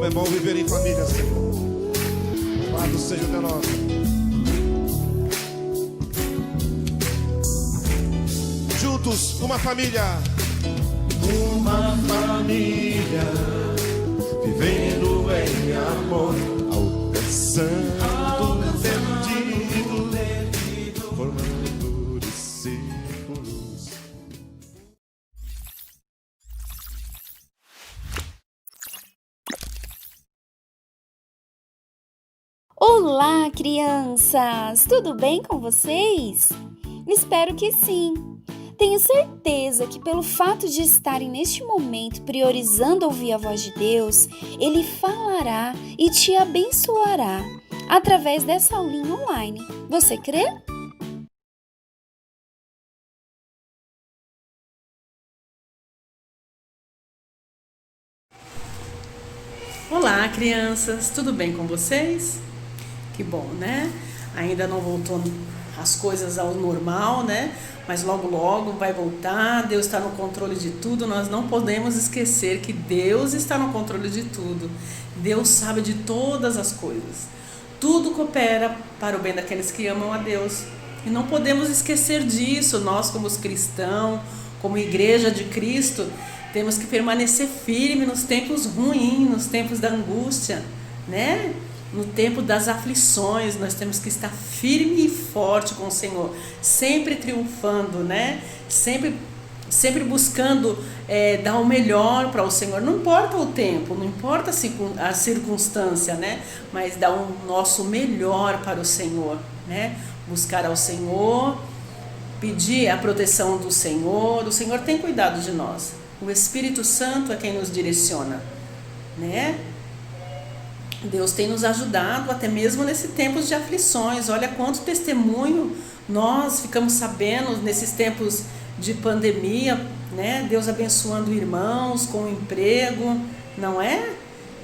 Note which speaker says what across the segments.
Speaker 1: é bom viver em família, Senhor. Louvado seja o teu nome. Juntos, uma família. Uma família, vivendo em amor, alcançando o perdido, formando discípulos.
Speaker 2: Olá, crianças! Tudo bem com vocês? Espero que sim! Tenho certeza que pelo fato de estarem neste momento priorizando ouvir a voz de Deus, Ele falará e te abençoará através dessa aulinha online. Você crê?
Speaker 3: Olá, crianças! Tudo bem com vocês? Que bom, né? Ainda não voltou as coisas ao normal, né? Mas logo, logo vai voltar. Deus está no controle de tudo. Nós não podemos esquecer que Deus está no controle de tudo. Deus sabe de todas as coisas. Tudo coopera para o bem daqueles que amam a Deus. E não podemos esquecer disso. Nós, como os cristãos, como igreja de Cristo, temos que permanecer firme nos tempos ruins, nos tempos da angústia, né? No tempo das aflições, nós temos que estar firme e forte com o Senhor, sempre triunfando, né? Sempre buscando dar o melhor para o Senhor. Não importa o tempo, não importa a circunstância, né? Mas dar o nosso melhor para o Senhor, né? Buscar ao Senhor, pedir a proteção do Senhor. O Senhor tem cuidado de nós. O Espírito Santo é quem nos direciona, né? Deus tem nos ajudado até mesmo nesses tempos de aflições. Olha quanto testemunho nós ficamos sabendo nesses tempos de pandemia, né? Deus abençoando irmãos com emprego, não é?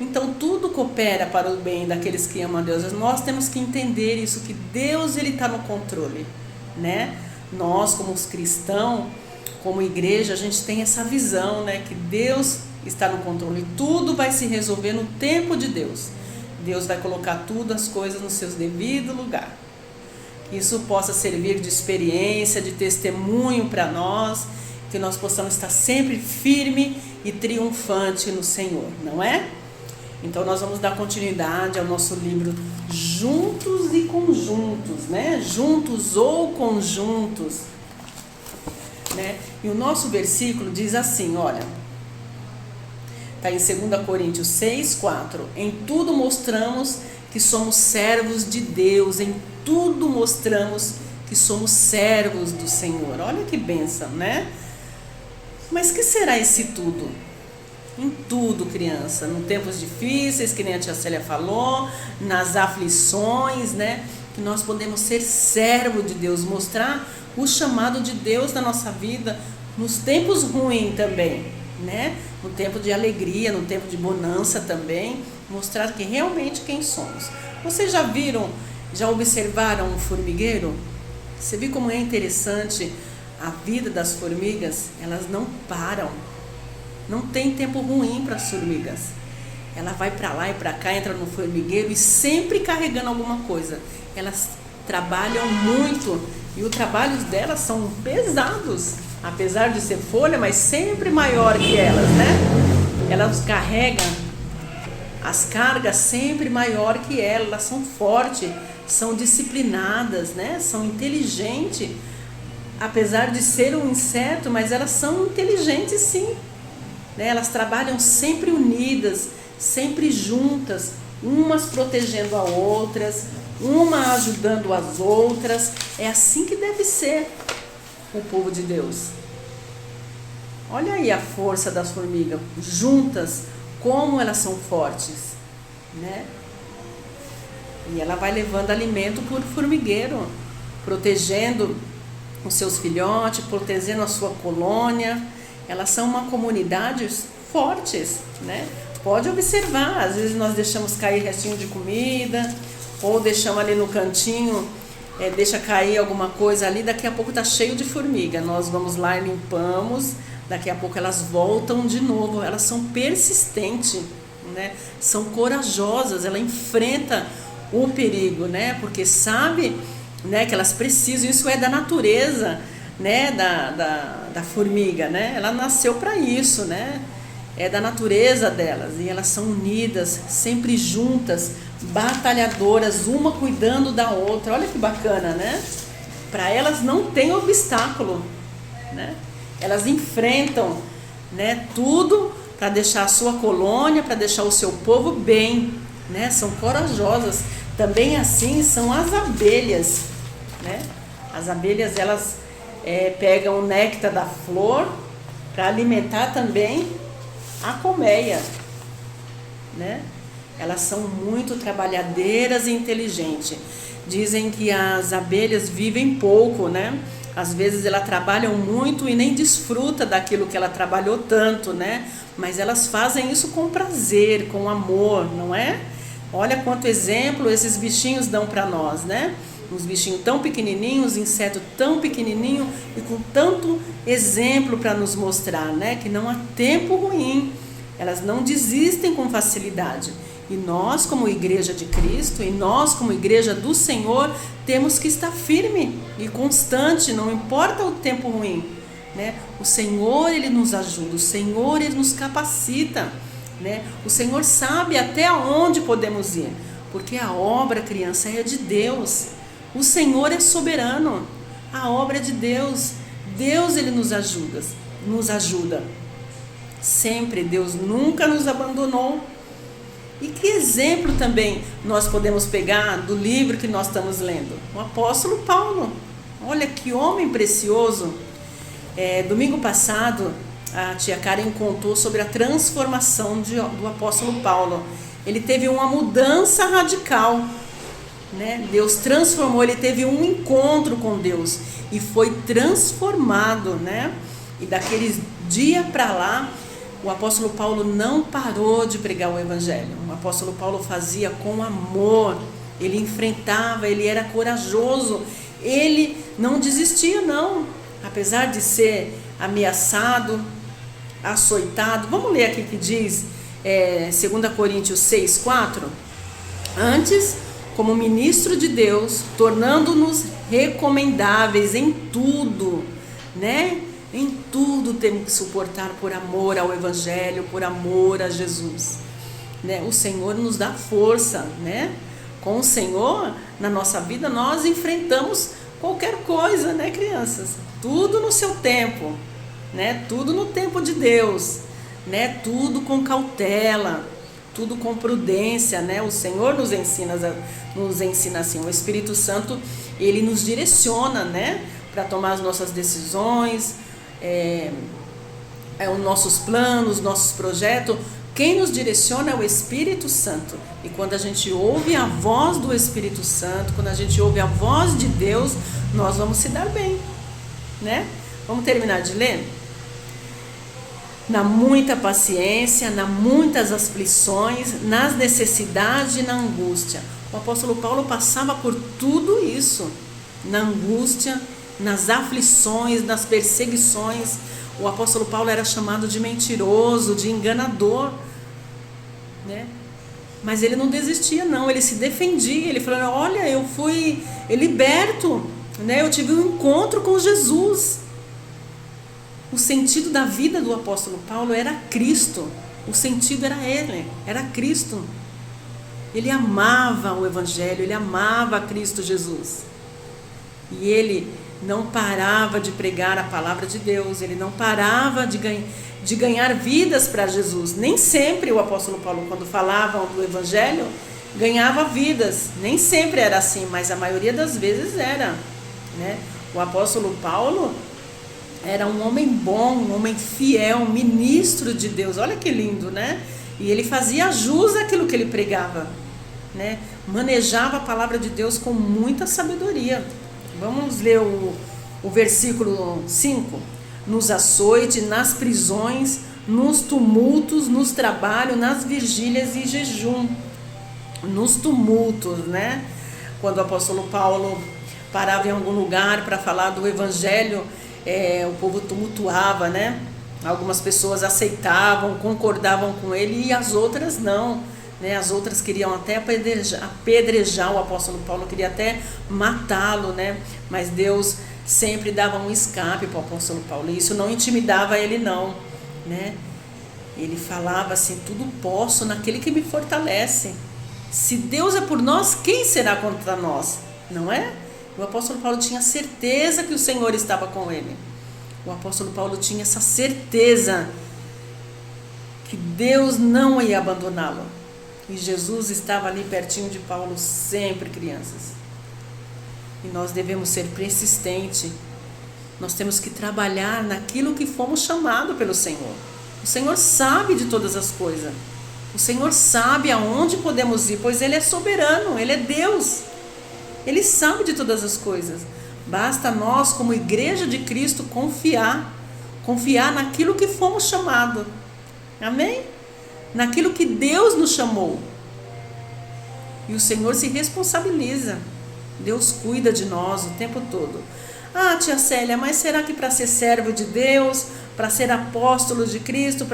Speaker 3: Então tudo coopera para o bem daqueles que amam a Deus. Nós temos que entender isso, que Deus ele está no controle, né? Nós como os cristãos, como igreja, a gente tem essa visão, né? Que Deus está no controle. Tudo vai se resolver no tempo de Deus. Deus vai colocar tudo as coisas no seu devido lugar. Que isso possa servir de experiência, de testemunho para nós, que nós possamos estar sempre firme e triunfante no Senhor, não é? Então nós vamos dar continuidade ao nosso livro Juntos e Conjuntos, né? Juntos ou Conjuntos, né? E o nosso versículo diz assim, olha, está em 2 Coríntios 6, 4. Em tudo mostramos que somos servos de Deus. Em tudo mostramos que somos servos do Senhor. Olha que bênção, né? Mas que será esse tudo? Em tudo, criança. Em tempos difíceis, que nem a tia Célia falou, nas aflições, né? Que nós podemos ser servo de Deus, mostrar o chamado de Deus na nossa vida, nos tempos ruins também, né? No tempo de alegria, no tempo de bonança também, mostrar que realmente quem somos. Vocês já viram, já observaram um formigueiro? Você viu como é interessante a vida das formigas? Elas não param, não tem tempo ruim para as formigas. Ela vai para lá e para cá, entra no formigueiro e sempre carregando alguma coisa. Elas trabalham muito e os trabalhos delas são pesados. Apesar de ser folha, mas sempre maior que elas, né? Elas carregam as cargas sempre maior que elas são fortes, são disciplinadas, né? São inteligentes. Apesar de ser um inseto, mas elas são inteligentes sim, né? Elas trabalham sempre unidas, sempre juntas, umas protegendo as outras, uma ajudando as outras. É assim que deve ser o povo de Deus. Olha aí a força das formigas, juntas, como elas são fortes, né? E ela vai levando alimento por formigueiro, protegendo os seus filhotes, protegendo a sua colônia. Elas são uma comunidade fortes, né? Pode observar, às vezes nós deixamos cair restinho de comida, ou deixamos ali no cantinho, deixa cair alguma coisa ali, daqui a pouco está cheio de formiga. Nós vamos lá e limpamos, daqui a pouco elas voltam de novo, elas são persistentes, né? São corajosas, ela enfrenta o perigo, né? Porque sabe, né, que elas precisam, isso é da natureza, né, da formiga, né? Ela nasceu para isso, né? É da natureza delas, e elas são unidas, sempre juntas, batalhadoras, uma cuidando da outra. Olha que bacana, né? Para elas não tem obstáculo, né? Elas enfrentam, né, tudo para deixar a sua colônia, para deixar o seu povo bem, né? São corajosas. Também assim são as abelhas, né? As abelhas, elas pegam o néctar da flor para alimentar também a colmeia, né? Elas são muito trabalhadeiras e inteligentes. Dizem que as abelhas vivem pouco, né? Às vezes elas trabalham muito e nem desfruta daquilo que ela trabalhou tanto, né? Mas elas fazem isso com prazer, com amor, não é? Olha quanto exemplo esses bichinhos dão para nós, né? Uns bichinhos tão pequenininhos, inseto tão pequenininho e com tanto exemplo para nos mostrar, né? Que não há tempo ruim, elas não desistem com facilidade. E nós, como igreja de Cristo, e nós, como igreja do Senhor, temos que estar firme e constante, não importa o tempo ruim, né? O Senhor, Ele nos ajuda, o Senhor, Ele nos capacita, né? O Senhor sabe até onde podemos ir, porque a obra, criança, é de Deus. O Senhor é soberano, a obra é de Deus. Deus, Ele nos ajuda. Sempre, Deus nunca nos abandonou. E que exemplo também nós podemos pegar do livro que nós estamos lendo? O apóstolo Paulo. Olha que homem precioso. Domingo passado, a tia Karen contou sobre a transformação do apóstolo Paulo. Ele teve uma mudança radical, né? Deus transformou, ele teve um encontro com Deus e foi transformado, né? E daquele dia para lá, o apóstolo Paulo não parou de pregar o evangelho. O apóstolo Paulo fazia com amor, ele enfrentava, ele era corajoso, ele não desistia não, apesar de ser ameaçado, açoitado. Vamos ler aqui que diz 2 Coríntios 6:4. Antes, como ministro de Deus, tornando-nos recomendáveis em tudo, né? Em tudo temos que suportar por amor ao Evangelho, por amor a Jesus, né? O Senhor nos dá força, né? Com o Senhor, na nossa vida, nós enfrentamos qualquer coisa, né, crianças? Tudo no seu tempo, né? Tudo no tempo de Deus, né? Tudo com cautela, tudo com prudência, né? O Senhor nos ensina assim. O Espírito Santo, ele nos direciona, né? Para tomar as nossas decisões, os nossos planos, nossos projetos. Quem nos direciona é o Espírito Santo. E quando a gente ouve a voz do Espírito Santo, quando a gente ouve a voz de Deus, nós vamos se dar bem, né? Vamos terminar de ler? Na muita paciência, nas muitas aflições, nas necessidades e na angústia. O apóstolo Paulo passava por tudo isso, na angústia, nas aflições, nas perseguições. O apóstolo Paulo era chamado de mentiroso, de enganador, né? Mas ele não desistia não, ele se defendia, ele falou, olha, eu fui liberto, né? Eu tive um encontro com Jesus. O sentido da vida do apóstolo Paulo era Cristo, o sentido era ele, era Cristo. Ele amava o Evangelho, ele amava Cristo Jesus. E ele não parava de pregar a palavra de Deus, ele não parava de ganhar vidas para Jesus. Nem sempre o apóstolo Paulo, quando falava do Evangelho, ganhava vidas. Nem sempre era assim, mas a maioria das vezes era, né? O apóstolo Paulo era um homem bom, um homem fiel, um ministro de Deus. Olha que lindo, né? E ele fazia jus àquilo que ele pregava, né? Manejava a palavra de Deus com muita sabedoria. Vamos ler o versículo 5. Nos açoites, nas prisões, nos tumultos, nos trabalhos, nas vigílias e jejum. Nos tumultos, né? Quando o apóstolo Paulo parava em algum lugar para falar do Evangelho, o povo tumultuava, né? Algumas pessoas aceitavam, concordavam com ele e as outras não, né? As outras queriam até apedrejar o apóstolo Paulo, queria até matá-lo, né? Mas Deus sempre dava um escape para o apóstolo Paulo, e isso não intimidava ele não, né? Ele falava assim: tudo posso naquele que me fortalece. Se Deus é por nós, quem será contra nós? Não é? O apóstolo Paulo tinha certeza que o Senhor estava com ele. O apóstolo Paulo tinha essa certeza que Deus não ia abandoná-lo. E Jesus estava ali pertinho de Paulo sempre, crianças. E nós devemos ser persistentes. Nós temos que trabalhar naquilo que fomos chamados pelo Senhor. O Senhor sabe de todas as coisas. O Senhor sabe aonde podemos ir, pois Ele é soberano, Ele é Deus. Ele sabe de todas as coisas. Basta nós, como igreja de Cristo, confiar naquilo que fomos chamados. Amém? Naquilo que Deus nos chamou. E o Senhor se responsabiliza. Deus cuida de nós o tempo todo. Ah, tia Célia, mas será que para ser servo de Deus, para ser apóstolo de Cristo,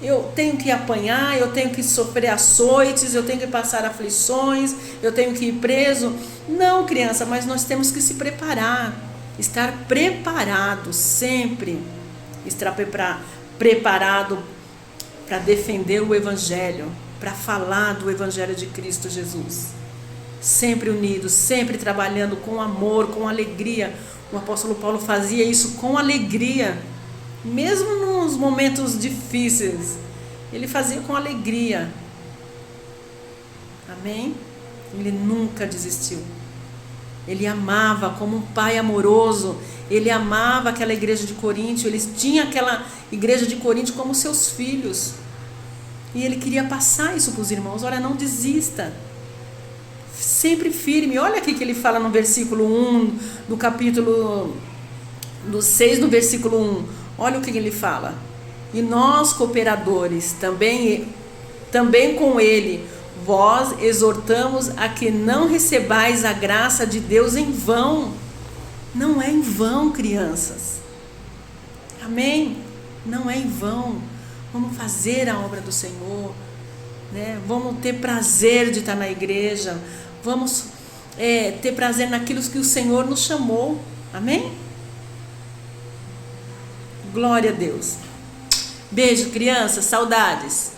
Speaker 3: eu tenho que apanhar, eu tenho que sofrer açoites, eu tenho que passar aflições, eu tenho que ir preso? Não, criança, mas nós temos que se preparar, estar preparado sempre, estar preparado para defender o Evangelho, para falar do Evangelho de Cristo Jesus. Sempre unidos, sempre trabalhando com amor, com alegria. O apóstolo Paulo fazia isso com alegria, mesmo nos momentos difíceis, ele fazia com alegria. Amém? Ele nunca desistiu. Ele amava como um pai amoroso. Ele amava aquela igreja de Coríntio. Ele tinha aquela igreja de Coríntio como seus filhos. E ele queria passar isso para os irmãos. Olha, não desista. Sempre firme. Olha aqui que ele fala no versículo 1 do capítulo 6, no versículo 1. Olha o que ele fala. E nós, cooperadores, também com ele, vós exortamos a que não recebais a graça de Deus em vão. Não é em vão, crianças. Amém? Não é em vão. Vamos fazer a obra do Senhor, né? Vamos ter prazer de estar na igreja. Vamos ter prazer naquilo que o Senhor nos chamou. Amém? Glória a Deus. Beijo, crianças. Saudades.